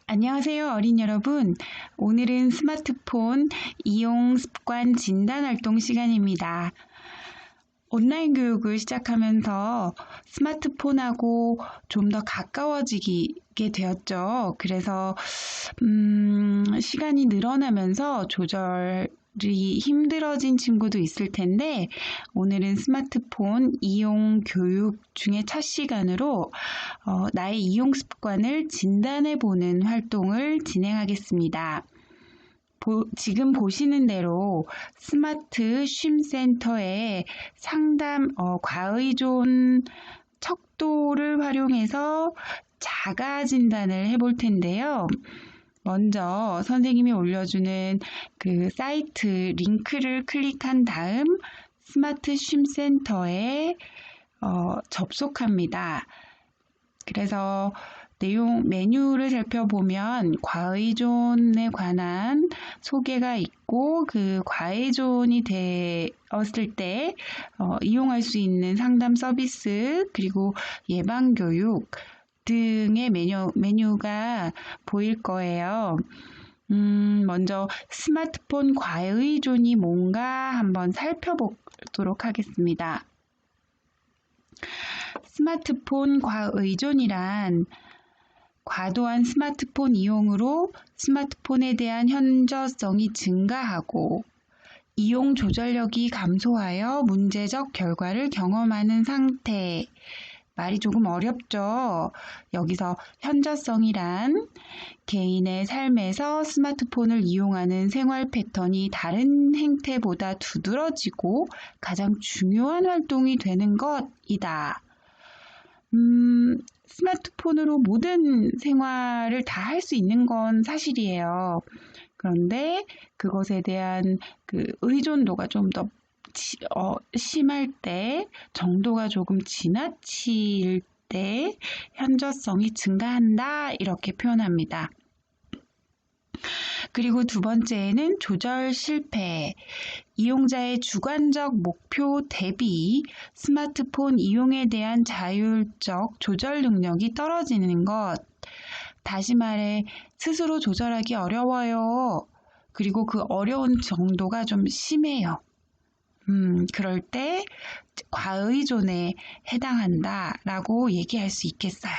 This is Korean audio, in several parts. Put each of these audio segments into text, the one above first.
안녕하세요, 어린 여러분. 오늘은 스마트폰 이용 습관 진단 활동 시간입니다. 온라인 교육을 시작하면서 스마트폰하고 좀 더 가까워지게 되었죠. 그래서 시간이 늘어나면서 조절이 힘들어진 친구도 있을 텐데 오늘은 스마트폰 이용 교육 중에 첫 시간으로 나의 이용 습관을 진단해보는 활동을 진행하겠습니다. 지금 보시는 대로 스마트 쉼센터의 상담 과의존 척도를 활용해서 자가 진단을 해볼 텐데요. 먼저 선생님이 올려주는 그 사이트 링크를 클릭한 다음 스마트 쉼센터에 접속합니다. 그래서 내용 메뉴를 살펴보면 과의존에 관한 소개가 있고 그 과의존이 되었을 때 이용할 수 있는 상담 서비스 그리고 예방교육 등의 메뉴가 보일 거예요. 먼저 스마트폰 과의존이 뭔가 한번 살펴보도록 하겠습니다. 스마트폰 과의존이란 과도한 스마트폰 이용으로 스마트폰에 대한 현저성이 증가하고 이용 조절력이 감소하여 문제적 결과를 경험하는 상태. 말이 조금 어렵죠? 여기서 현저성이란 개인의 삶에서 스마트폰을 이용하는 생활 패턴이 다른 행태보다 두드러지고 가장 중요한 활동이 되는 것이다. 스마트폰으로 모든 생활을 다 할 수 있는 건 사실이에요. 그런데 그것에 대한 그 의존도가 좀 더 심할 때, 정도가 조금 지나칠 때 현저성이 증가한다 이렇게 표현합니다. 그리고 두 번째는 조절 실패. 이용자의 주관적 목표 대비 스마트폰 이용에 대한 자율적 조절 능력이 떨어지는 것. 다시 말해 스스로 조절하기 어려워요. 그리고 그 어려운 정도가 좀 심해요. 그럴 때 과의존에 해당한다라고 얘기할 수 있겠어요.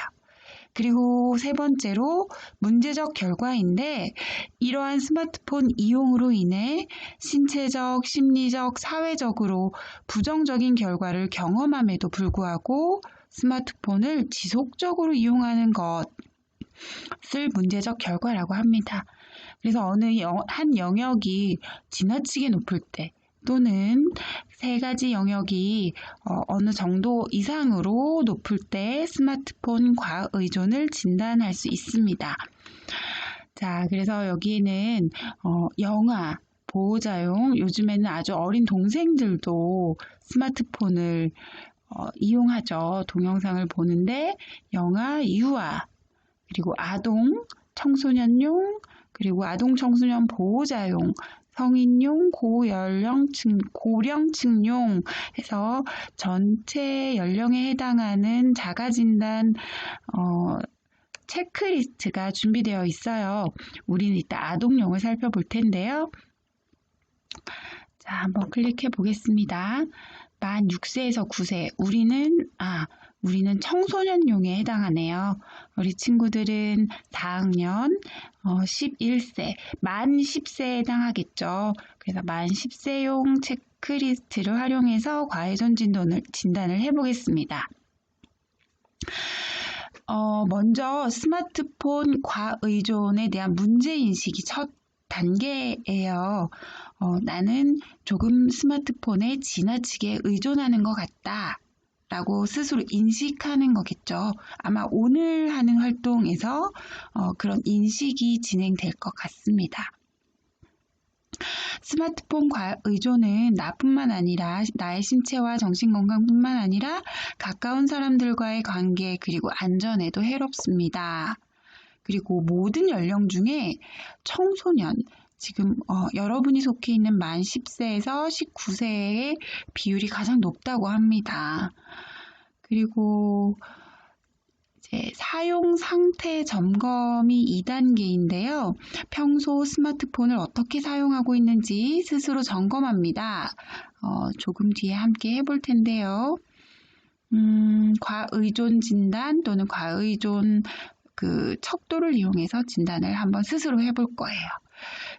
그리고 세 번째로 문제적 결과인데 이러한 스마트폰 이용으로 인해 신체적, 심리적, 사회적으로 부정적인 결과를 경험함에도 불구하고 스마트폰을 지속적으로 이용하는 것을 문제적 결과라고 합니다. 그래서 어느 한 영역이 지나치게 높을 때 또는 세 가지 영역이 어느 정도 이상으로 높을 때 스마트폰 과의존을 진단할 수 있습니다. 자, 그래서 여기에는 영아, 보호자용, 요즘에는 아주 어린 동생들도 스마트폰을 이용하죠. 동영상을 보는데 영아, 유아, 그리고 아동, 청소년용, 그리고 아동, 청소년 보호자용, 성인용, 고령층용 해서 전체 연령에 해당하는 자가진단 체크리스트가 준비되어 있어요. 우리는 이따 아동용을 살펴볼 텐데요. 자, 한번 클릭해 보겠습니다. 만 6세에서 9세. 우리는 청소년용에 해당하네요. 우리 친구들은 4학년 11세, 만 10세에 해당하겠죠. 그래서 만 10세용 체크리스트를 활용해서 과의존 진단을 해보겠습니다. 먼저 스마트폰 과의존에 대한 문제인식이 첫 단계예요. 나는 조금 스마트폰에 지나치게 의존하는 것 같다. 라고 스스로 인식하는 거겠죠. 아마 오늘 하는 활동에서 그런 인식이 진행될 것 같습니다. 스마트폰 과의존은 나뿐만 아니라 나의 신체와 정신건강뿐만 아니라 가까운 사람들과의 관계 그리고 안전에도 해롭습니다. 그리고 모든 연령 중에 청소년, 지금 여러분이 속해 있는 만 10세에서 19세의 비율이 가장 높다고 합니다. 그리고 사용 상태 점검이 2단계인데요. 평소 스마트폰을 어떻게 사용하고 있는지 스스로 점검합니다. 조금 뒤에 함께 해볼 텐데요. 과의존 진단 또는 과의존 척도를 이용해서 진단을 한번 스스로 해볼 거예요.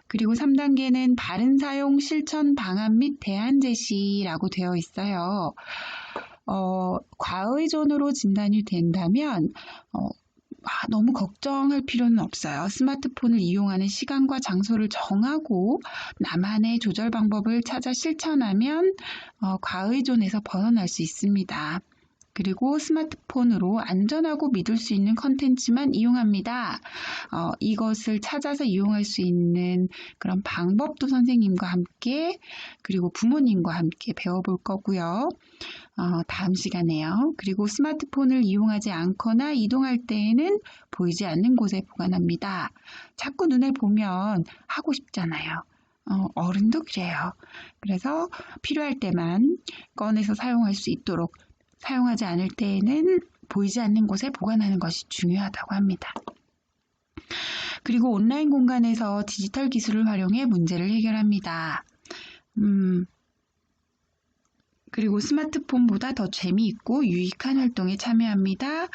그리고 3단계는 바른 사용 실천 방안 및 대안 제시라고 되어 있어요. 과의존으로 진단이 된다면 너무 걱정할 필요는 없어요. 스마트폰을 이용하는 시간과 장소를 정하고 나만의 조절 방법을 찾아 실천하면 과의존에서 벗어날 수 있습니다. 그리고 스마트폰으로 안전하고 믿을 수 있는 컨텐츠만 이용합니다. 이것을 찾아서 이용할 수 있는 그런 방법도 선생님과 함께 그리고 부모님과 함께 배워볼 거고요. 다음 시간에요. 그리고 스마트폰을 이용하지 않거나 이동할 때에는 보이지 않는 곳에 보관합니다. 자꾸 눈에 보면 하고 싶잖아요. 어른도 그래요. 그래서 필요할 때만 꺼내서 사용할 수 있도록 사용하지 않을 때에는 보이지 않는 곳에 보관하는 것이 중요하다고 합니다. 그리고 온라인 공간에서 디지털 기술을 활용해 문제를 해결합니다. 그리고 스마트폰보다 더 재미있고 유익한 활동에 참여합니다.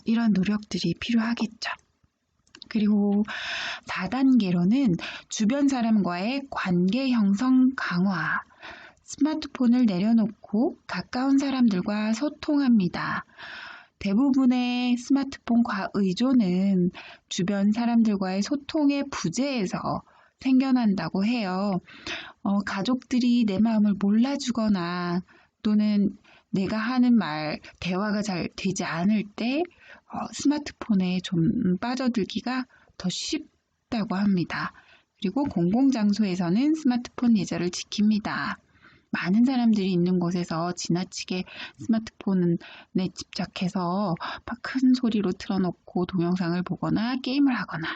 이런 노력들이 필요하겠죠. 그리고 4단계로는 주변 사람과의 관계 형성 강화. 스마트폰을 내려놓고 가까운 사람들과 소통합니다. 대부분의 스마트폰 과의존은 주변 사람들과의 소통의 부재에서 생겨난다고 해요. 가족들이 내 마음을 몰라주거나 또는 내가 하는 대화가 잘 되지 않을 때 스마트폰에 좀 빠져들기가 더 쉽다고 합니다. 그리고 공공장소에서는 스마트폰 예절을 지킵니다. 많은 사람들이 있는 곳에서 지나치게 스마트폰에 집착해서 큰 소리로 틀어놓고 동영상을 보거나 게임을 하거나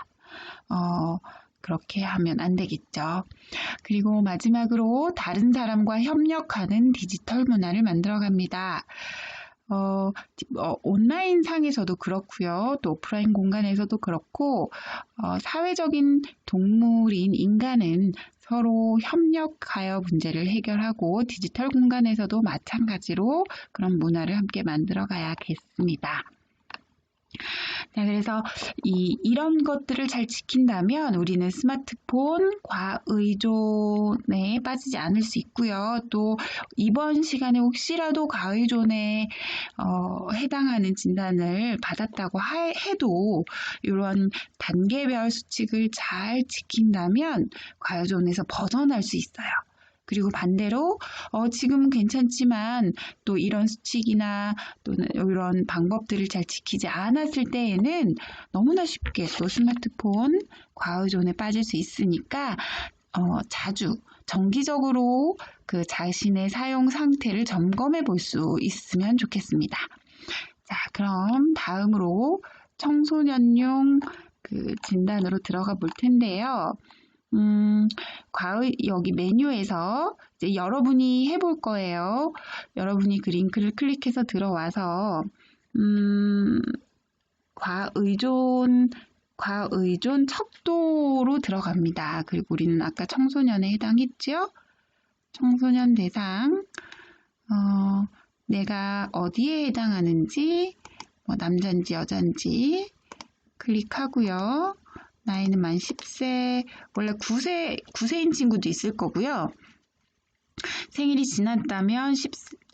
그렇게 하면 안 되겠죠. 그리고 마지막으로 다른 사람과 협력하는 디지털 문화를 만들어갑니다. 온라인 상에서도 그렇고요. 또 오프라인 공간에서도 그렇고 사회적인 동물인 인간은 서로 협력하여 문제를 해결하고 디지털 공간에서도 마찬가지로 그런 문화를 함께 만들어 가야겠습니다. 자, 그래서 이런 것들을 잘 지킨다면 우리는 스마트폰 과의존에 빠지지 않을 수 있고요. 또 이번 시간에 혹시라도 과의존에 해당하는 진단을 받았다고 해도 이런 단계별 수칙을 잘 지킨다면 과의존에서 벗어날 수 있어요. 그리고 반대로 지금은 괜찮지만 또 이런 수칙이나 또는 이런 방법들을 잘 지키지 않았을 때에는 너무나 쉽게 또 스마트폰 과의존에 빠질 수 있으니까 자주 정기적으로 그 자신의 사용 상태를 점검해 볼 수 있으면 좋겠습니다. 자, 그럼 다음으로 청소년용 진단으로 들어가 볼 텐데요. 여기 메뉴에서 이제 여러분이 해볼 거예요. 여러분이 그 링크를 클릭해서 들어와서 과의존 척도로 들어갑니다. 그리고 우리는 아까 청소년에 해당했죠? 청소년 대상 내가 어디에 해당하는지 남자인지 여자인지 클릭하고요. 나이는 만 10세, 원래 9세인 친구도 있을 거고요. 생일이 지났다면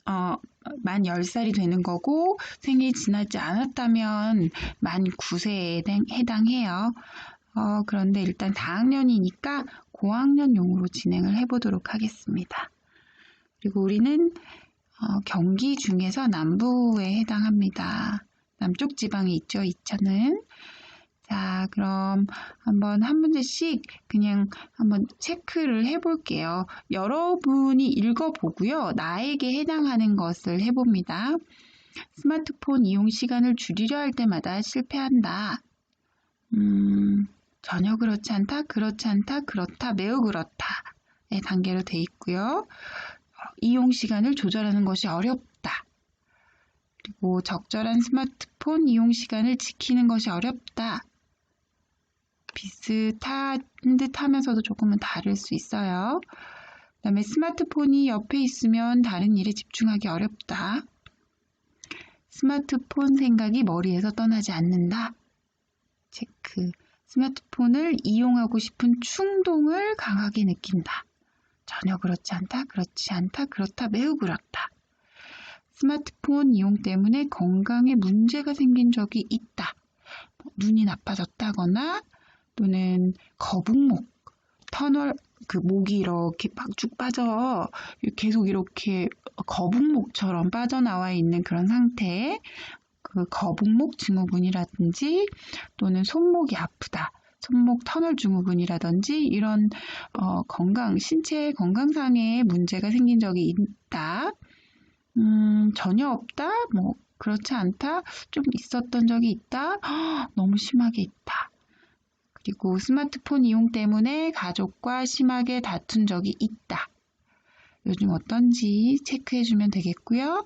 만 10살이 되는 거고 생일이 지나지 않았다면 만 9세에 해당해요. 그런데 일단 4학년이니까 고학년용으로 진행을 해보도록 하겠습니다. 그리고 우리는 경기 중에서 남부에 해당합니다. 남쪽 지방에 있죠, 이천은. 자, 그럼 한 문제씩 그냥 한번 체크를 해볼게요. 여러분이 읽어보고요. 나에게 해당하는 것을 해봅니다. 스마트폰 이용 시간을 줄이려 할 때마다 실패한다. 전혀 그렇지 않다, 그렇지 않다, 그렇다, 매우 그렇다의 단계로 돼 있고요. 이용 시간을 조절하는 것이 어렵다. 그리고 적절한 스마트폰 이용 시간을 지키는 것이 어렵다. 비슷한 듯 하면서도 조금은 다를 수 있어요. 그다음에 스마트폰이 옆에 있으면 다른 일에 집중하기 어렵다. 스마트폰 생각이 머리에서 떠나지 않는다. 체크. 스마트폰을 이용하고 싶은 충동을 강하게 느낀다. 전혀 그렇지 않다, 그렇지 않다, 그렇다, 매우 그렇다. 스마트폰 이용 때문에 건강에 문제가 생긴 적이 있다. 눈이 나빠졌다거나 또는 거북목, 터널, 목이 이렇게 쭉 빠져 계속 이렇게 거북목처럼 빠져나와 있는 그런 상태, 그 거북목 증후군이라든지 또는 손목이 아프다, 손목 터널 증후군이라든지 이런 신체 건강상의 문제가 생긴 적이 있다. 전혀 없다, 그렇지 않다, 좀 있었던 적이 있다, 너무 심하게 있다. 그리고 스마트폰 이용 때문에 가족과 심하게 다툰 적이 있다. 요즘 어떤지 체크해주면 되겠고요.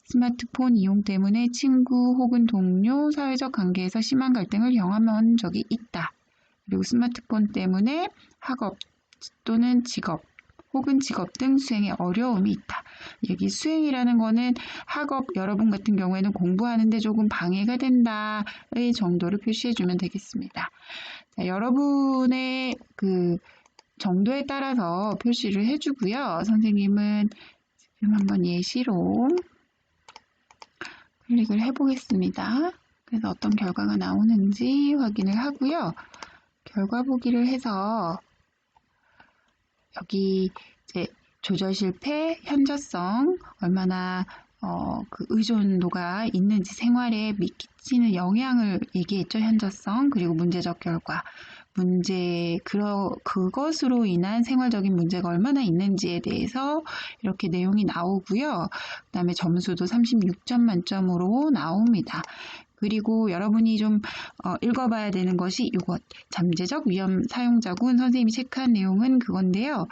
스마트폰 이용 때문에 친구 혹은 동료, 사회적 관계에서 심한 갈등을 경험한 적이 있다. 그리고 스마트폰 때문에 학업 또는 직업 혹은 직업 등 수행에 어려움이 있다. 여기 수행이라는 거는 학업, 여러분 같은 경우에는 공부하는데 조금 방해가 된다의 정도를 표시해주면 되겠습니다. 자, 여러분의 그 정도에 따라서 표시를 해주고요. 선생님은 지금 한번 예시로 클릭을 해보겠습니다. 그래서 어떤 결과가 나오는지 확인을 하고요. 결과 보기를 해서 여기 이제 조절 실패, 현저성, 얼마나 그 의존도가 있는지 생활에 미치는 영향을 얘기했죠. 현저성, 그리고 문제적 결과. 그것으로 인한 생활적인 문제가 얼마나 있는지에 대해서 이렇게 내용이 나오고요. 그 다음에 점수도 36점 만점으로 나옵니다. 그리고 여러분이 좀 읽어봐야 되는 것이 이것, 잠재적 위험 사용자군. 선생님이 체크한 내용은 그건데요.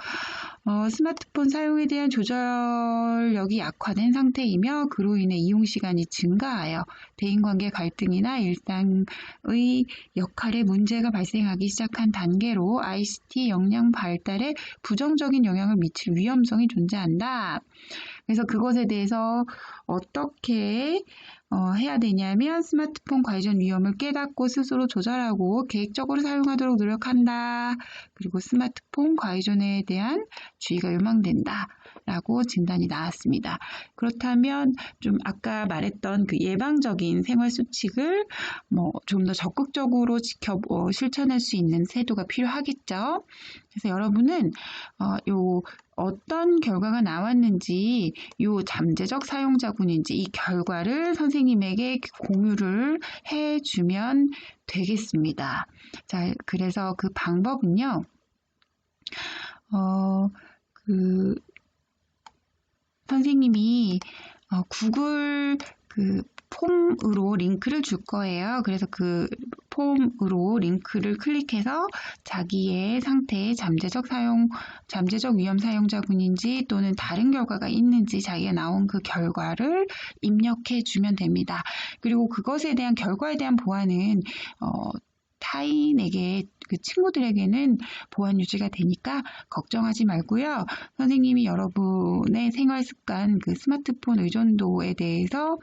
스마트폰 사용에 대한 조절력이 약화된 상태이며 그로 인해 이용시간이 증가하여 대인관계 갈등이나 일상의 역할에 문제가 발생하기 시작한 단계로 ICT 역량 발달에 부정적인 영향을 미칠 위험성이 존재한다. 그래서 그것에 대해서 어떻게 해야 되냐면 스마트폰 과의존 위험을 깨닫고 스스로 조절하고 계획적으로 사용하도록 노력한다. 그리고 스마트폰 과의존에 대한 주의가 요망된다. 라고 진단이 나왔습니다. 그렇다면 좀 아까 말했던 그 예방적인 생활 수칙을 좀 더 적극적으로 실천할 수 있는 세도가 필요하겠죠. 그래서 여러분은 어떤 결과가 나왔는지, 잠재적 사용자군인지 이 결과를 선생님에게 공유를 해주면 되겠습니다. 자, 그래서 그 방법은요, 선생님이 구글 폼으로 링크를 줄 거예요. 그래서 그 폼으로 링크를 클릭해서 자기의 상태에 잠재적 위험 사용자군인지 또는 다른 결과가 있는지 자기가 나온 그 결과를 입력해 주면 됩니다. 그리고 그것에 대한 결과에 대한 보안은 타인에게, 그 친구들에게는 보안 유지가 되니까 걱정하지 말고요. 선생님이 여러분의 생활 습관, 그 스마트폰 의존도에 대해서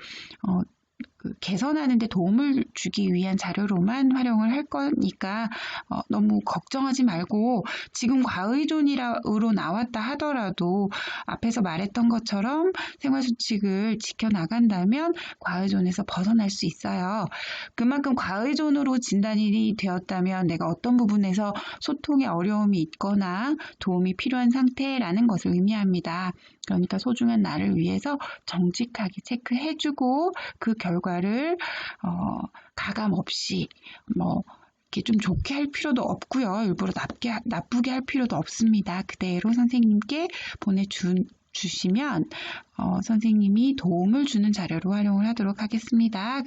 개선하는 데 도움을 주기 위한 자료로만 활용을 할 거니까 너무 걱정하지 말고, 지금 과의존으로 나왔다 하더라도 앞에서 말했던 것처럼 생활수칙을 지켜나간다면 과의존에서 벗어날 수 있어요. 그만큼 과의존으로 진단이 되었다면 내가 어떤 부분에서 소통에 어려움이 있거나 도움이 필요한 상태라는 것을 의미합니다. 그러니까 소중한 나를 위해서 정직하게 체크해주고 그 결과를 가감 없이 이렇게 좀 좋게 할 필요도 없고요. 일부러 나쁘게 할 필요도 없습니다. 그대로 선생님께 보내주시면 선생님이 도움을 주는 자료로 활용을 하도록 하겠습니다.